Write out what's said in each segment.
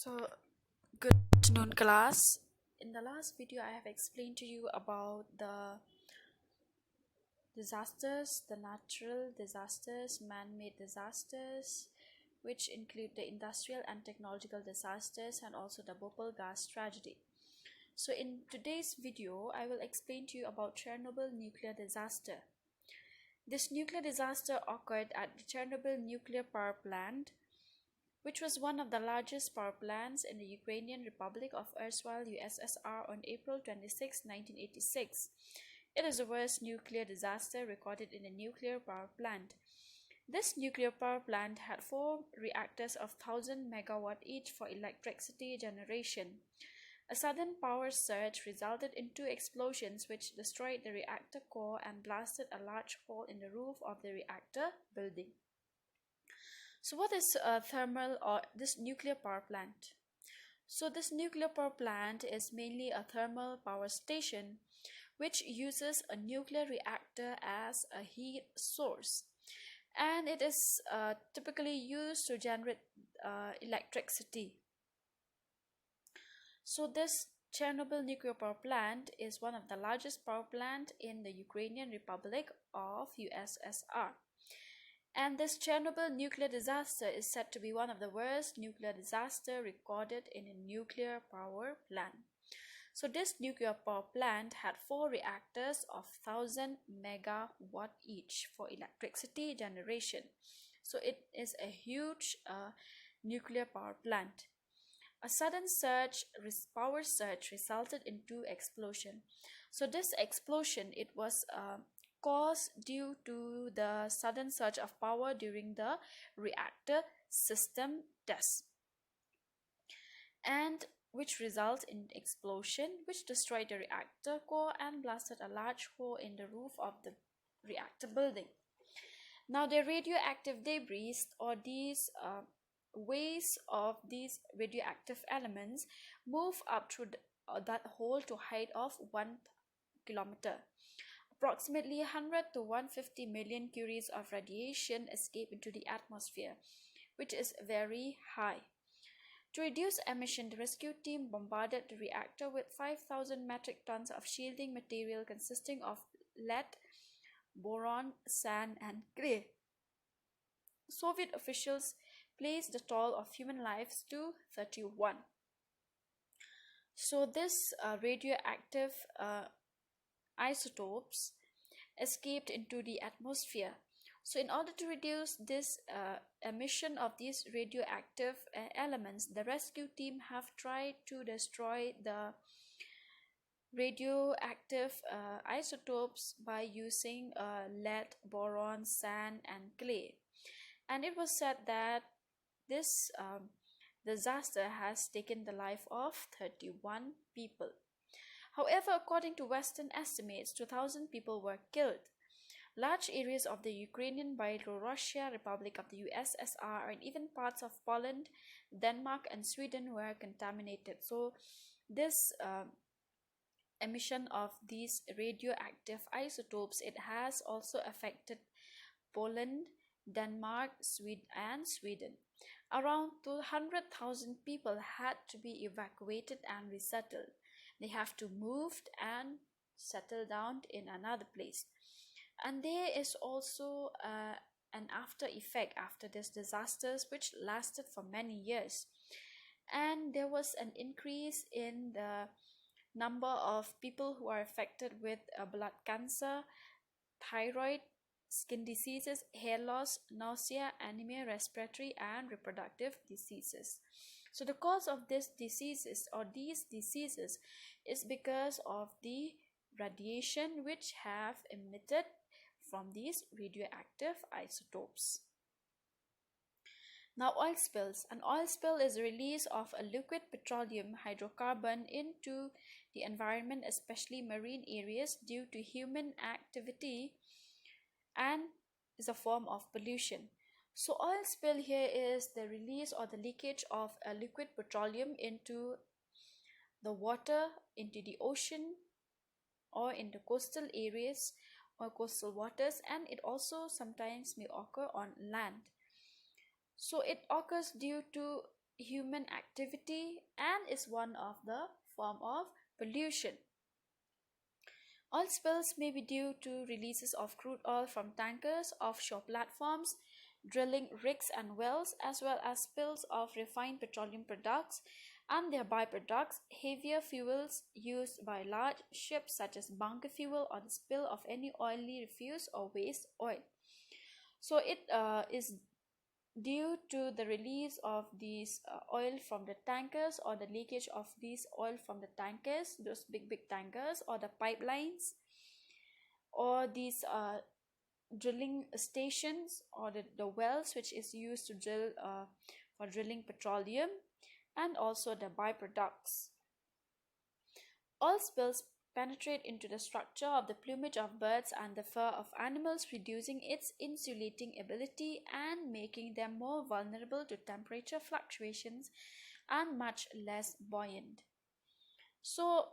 So, good afternoon, class. In the last video, I have explained to you about the disasters, the natural disasters, man made disasters, which include the industrial and technological disasters and also the Bhopal gas tragedy. So, in today's video, I will explain to you about Chernobyl nuclear disaster. This nuclear disaster occurred at the Chernobyl nuclear power plant, which was one of the largest power plants in the Ukrainian Republic of erstwhile USSR on April 26, 1986. It is the worst nuclear disaster recorded in a nuclear power plant. This nuclear power plant had four reactors of 1000 megawatt each for electricity generation. A sudden power surge resulted in two explosions which destroyed the reactor core and blasted a large hole in the roof of the reactor building. So what is thermal or this nuclear power plant? So this nuclear power plant is mainly a thermal power station which uses a nuclear reactor as a heat source, and it is typically used to generate electricity. So this Chernobyl nuclear power plant is one of the largest power plant in the Ukrainian Republic of USSR. And this Chernobyl nuclear disaster is said to be one of the worst nuclear disaster recorded in a nuclear power plant. So this nuclear power plant had four reactors of 1000 megawatt each for electricity generation. So it is a huge nuclear power plant. A sudden power surge resulted in two explosions. So this explosion, it was caused due to the sudden surge of power during the reactor system test, and which resulted in explosion which destroyed the reactor core and blasted a large hole in the roof of the reactor building. Now the radioactive debris or these waste of these radioactive elements move up through that hole to a height of 1 kilometer. Approximately 100 to 150 million curies of radiation escape into the atmosphere, which is very high. To reduce emission, the rescue team bombarded the reactor with 5,000 metric tons of shielding material consisting of lead, boron, sand, and clay. Soviet officials placed the toll of human lives to 31. So this radioactive isotopes escaped into the atmosphere. So in order to reduce this emission of these radioactive elements, the rescue team have tried to destroy the radioactive isotopes by using lead, boron, sand, and clay. And it was said that this disaster has taken the life of 31 people. However, according to Western estimates, 2,000 people were killed. Large areas of the Ukrainian Byelorussian Republic of the USSR and even parts of Poland, Denmark, and Sweden were contaminated. So this emission of these radioactive isotopes, it has also affected Poland, Denmark, and Sweden. Around 200,000 people had to be evacuated and resettled. They have to move and settle down in another place. And there is also an after effect after these disasters which lasted for many years. And there was an increase in the number of people who are affected with blood cancer, thyroid, skin diseases, hair loss, nausea, anemia, respiratory and reproductive diseases. So the cause of these diseases is because of the radiation which have emitted from these radioactive isotopes. Now oil spills. An oil spill is a release of a liquid petroleum hydrocarbon into the environment, especially marine areas, due to human activity, and is a form of pollution. So oil spill here is the release or the leakage of a liquid petroleum into the water, into the ocean, or in the coastal areas or coastal waters, and it also sometimes may occur on land. So it occurs due to human activity and is one of the form of pollution. Oil spills may be due to releases of crude oil from tankers, offshore platforms, drilling rigs and wells, as well as spills of refined petroleum products and their byproducts, heavier fuels used by large ships such as bunker fuel, or the spill of any oily refuse or waste oil. So it is due to the release of these oil from the tankers, or the leakage of these oil from the tankers, those big tankers, or the pipelines, or these drilling stations, or the wells which is used to drill for drilling petroleum, and also the byproducts. Oil spills penetrate into the structure of the plumage of birds and the fur of animals, reducing its insulating ability and making them more vulnerable to temperature fluctuations and much less buoyant. So,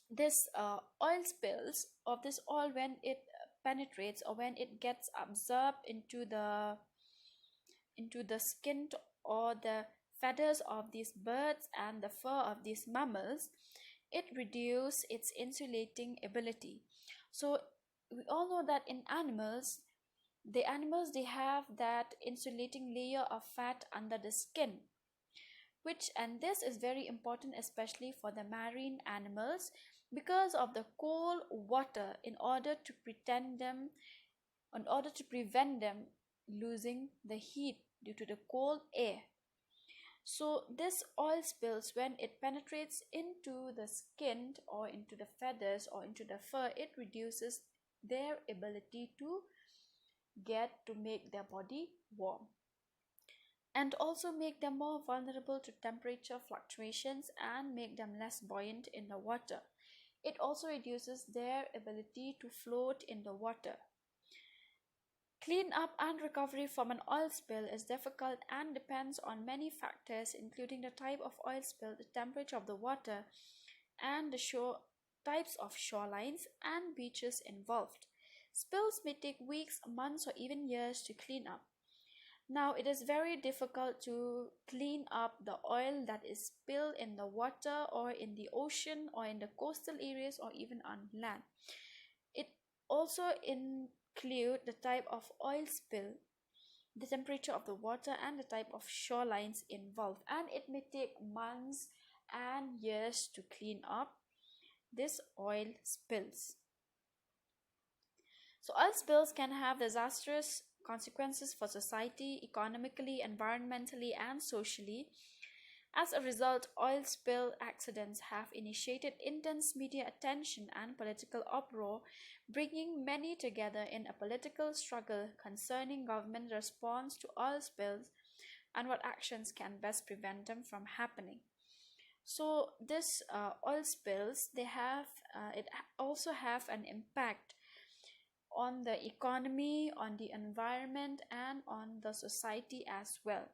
this oil spills of this oil, when it penetrates or when it gets absorbed into the skin or the feathers of these birds and the fur of these mammals, it reduces its insulating ability. So we all know that in animals, they have that insulating layer of fat under the skin, which, and this is very important especially for the marine animals, because of the cold water, in order to prevent them losing the heat due to the cold air. So this oil spills, when it penetrates into the skin or into the feathers or into the fur, it reduces their ability to make their body warm, and also make them more vulnerable to temperature fluctuations and make them less buoyant in the water. It also reduces their ability to float in the water. Clean up and recovery from an oil spill is difficult and depends on many factors, including the type of oil spill, the temperature of the water, and the types of shorelines and beaches involved. Spills may take weeks, months, or even years to clean up. Now, it is very difficult to clean up the oil that is spilled in the water or in the ocean or in the coastal areas or even on land. It also include the type of oil spill, the temperature of the water, and the type of shorelines involved, and it may take months and years to clean up this oil spills. So oil spills can have disastrous consequences for society, economically, environmentally, and socially. As a result, oil spill accidents have initiated intense media attention and political uproar, bringing many together in a political struggle concerning government response to oil spills and what actions can best prevent them from happening. So this oil spills, also have an impact on the economy, on the environment, and on the society as well.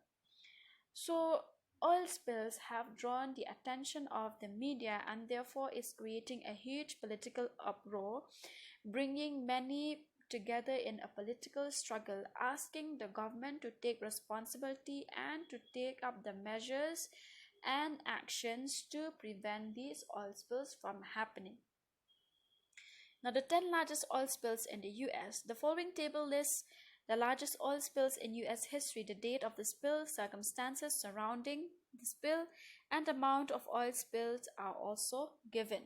So oil spills have drawn the attention of the media and therefore is creating a huge political uproar, bringing many together in a political struggle, asking the government to take responsibility and to take up the measures and actions to prevent these oil spills from happening. Now, the 10 largest oil spills in the US. The following table lists the largest oil spills in US history, the date of the spill, circumstances surrounding the spill, and amount of oil spilled are also given.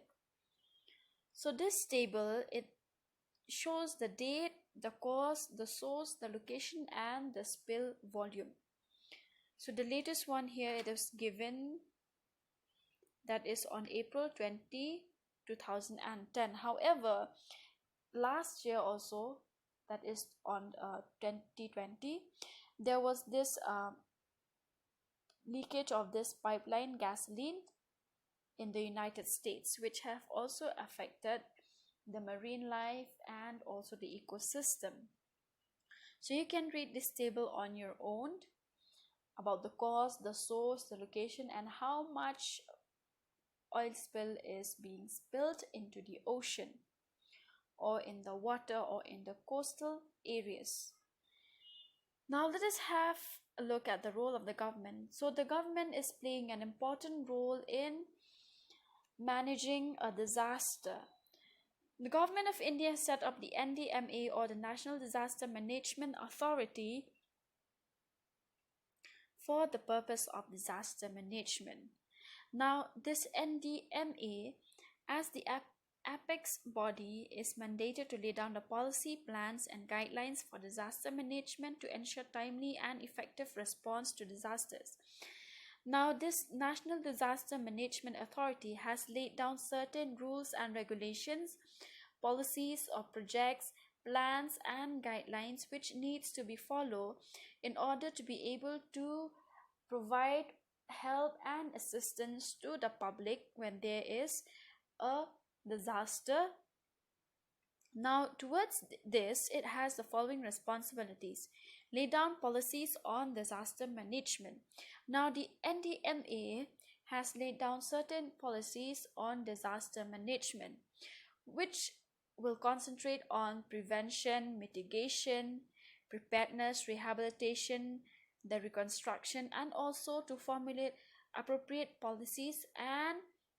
So this table, it shows the date, the cause, the source, the location, and the spill volume. So the latest one here, it is given, that is on April 20, 2010. However, last year also, that is on 2020, there was this leakage of this pipeline gasoline in the United States, which have also affected the marine life and also the ecosystem. So you can read this table on your own about the cause, the source, the location, and how much oil spill is being spilled into the ocean or in the water or in the coastal areas. Now let us have look at the role of the government. So the government is playing an important role in managing a disaster. The government of India set up the NDMA, or the National Disaster Management Authority, for the purpose of disaster management. Now, this NDMA, as the apex body, is mandated to lay down the policy, plans, and guidelines for disaster management to ensure timely and effective response to disasters. Now, this National Disaster Management Authority has laid down certain rules and regulations, policies or projects, plans and guidelines which needs to be followed in order to be able to provide help and assistance to the public when there is a disaster. Now, towards this, it has the following responsibilities: lay down policies on disaster management. Now, the NDMA has laid down certain policies on disaster management, which will concentrate on prevention, mitigation, preparedness, rehabilitation, the reconstruction, and also to formulate appropriate policies and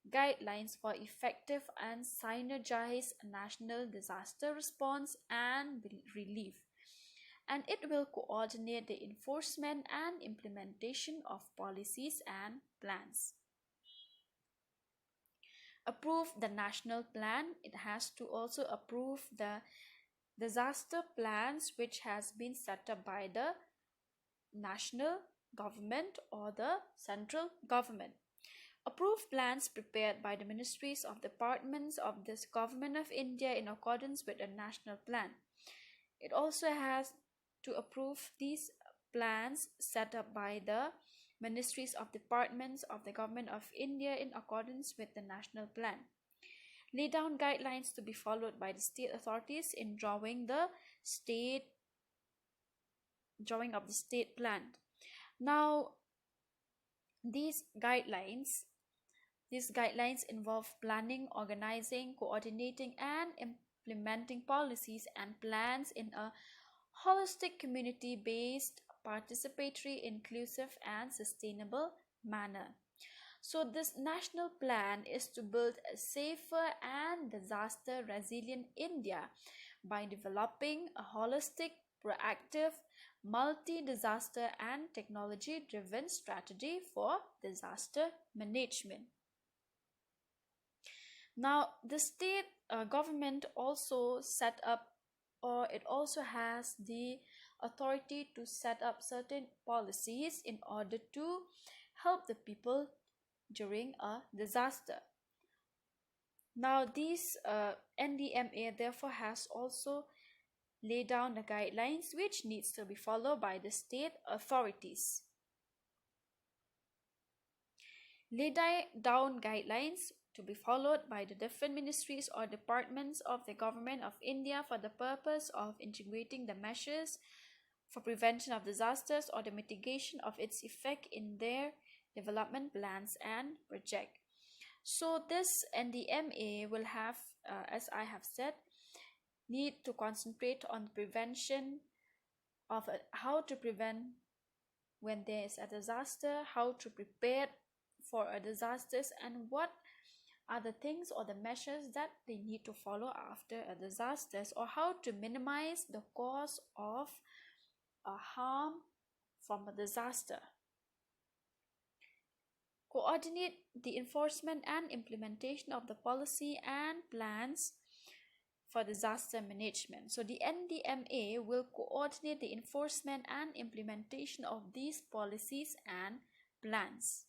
guidelines for effective and synergized national disaster response and relief. And it will coordinate the enforcement and implementation of policies and plans. Approve the national plan. It has to also approve the disaster plans which has been set up by the national government or the central government. Approve plans prepared by the ministries of departments of this government of India in accordance with the national plan. It also has to approve these plans set up by the ministries of departments of the government of India in accordance with the national plan. Lay down guidelines to be followed by the state authorities in drawing of the state plan. Now, these guidelines involve planning, organizing, coordinating, and implementing policies and plans in a holistic, community-based, participatory, inclusive, and sustainable manner. So this national plan is to build a safer and disaster resilient India by developing a holistic, proactive, multi-disaster and technology-driven strategy for disaster management. Now, the state government also set up, or it also has the authority to set up certain policies in order to help the people during a disaster. Now, these NDMA therefore has also laid down the guidelines which needs to be followed by the state authorities. Lay down guidelines to be followed by the different ministries or departments of the government of India for the purpose of integrating the measures for prevention of disasters or the mitigation of its effect in their development plans and project. So this NDMA will have, as I have said, need to concentrate on prevention of how to prevent when there is a disaster, how to prepare for a disasters, and what are the things or the measures that they need to follow after a disasters, or how to minimize the cause of a harm from a disaster. Coordinate the enforcement and implementation of the policy and plans for disaster management. So the NDMA will coordinate the enforcement and implementation of these policies and plans.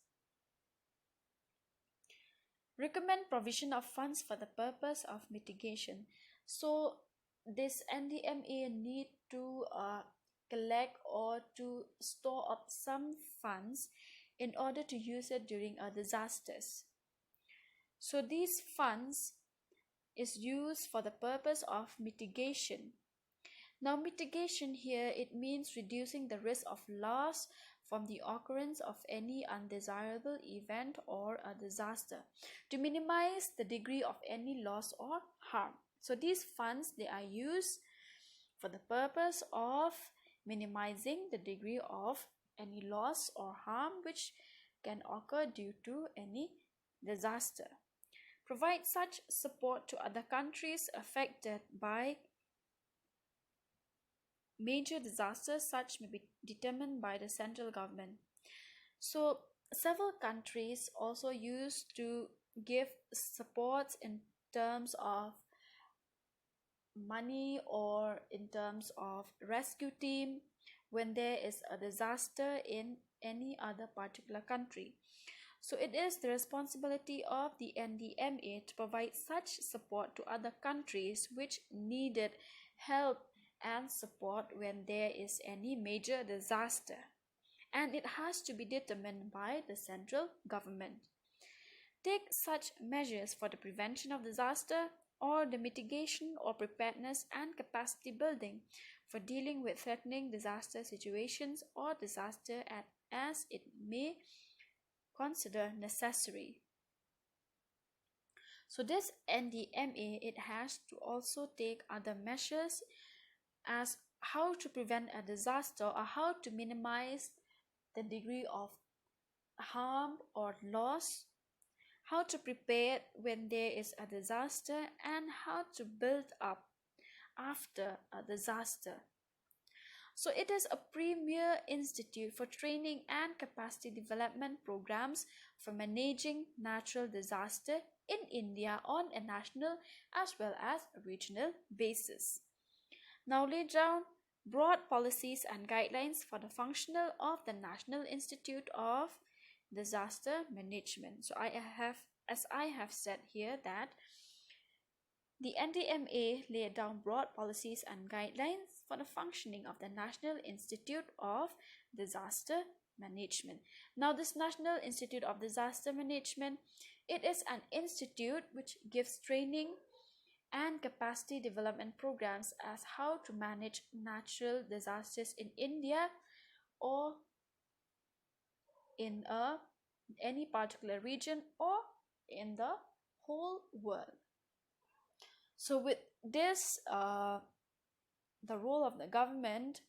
Recommend provision of funds for the purpose of mitigation. So this NDMA need to collect or to store up some funds in order to use it during a disasters. So these funds is used for the purpose of mitigation. Now, mitigation here, it means reducing the risk of loss from the occurrence of any undesirable event or a disaster, to minimize the degree of any loss or harm. So these funds, they are used for the purpose of minimizing the degree of any loss or harm which can occur due to any disaster. Provide such support to other countries affected by major disasters, such may be determined by the central government. So, several countries also used to give support in terms of money or in terms of rescue team when there is a disaster in any other particular country. So it is the responsibility of the NDMA to provide such support to other countries which needed help and support when there is any major disaster. And it has to be determined by the central government. Take such measures for the prevention of disaster or the mitigation or preparedness and capacity building for dealing with threatening disaster situations or disaster as it may consider necessary. So this NDMA, it has to also take other measures as how to prevent a disaster or how to minimize the degree of harm or loss, how to prepare when there is a disaster, and how to build up after a disaster. So it is a premier institute for training and capacity development programs for managing natural disaster in India on a national as well as a regional basis. Now lay down broad policies and guidelines for the functional of the National Institute of Disaster Management. So as I have said here, that the NDMA laid down broad policies and guidelines for the functioning of the National Institute of Disaster Management. Now, this National Institute of Disaster Management, it is an institute which gives training and capacity development programs as how to manage natural disasters in India or in any particular region or in the whole world. So with this, the role of the government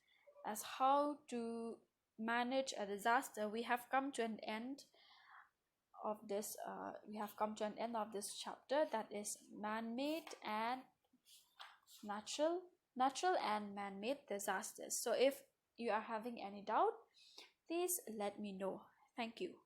as how to manage a disaster, we have come to an end of this. We have come to an end of this chapter, that is man-made and natural and man-made disasters. So if you are having any doubt, please let me know. Thank you.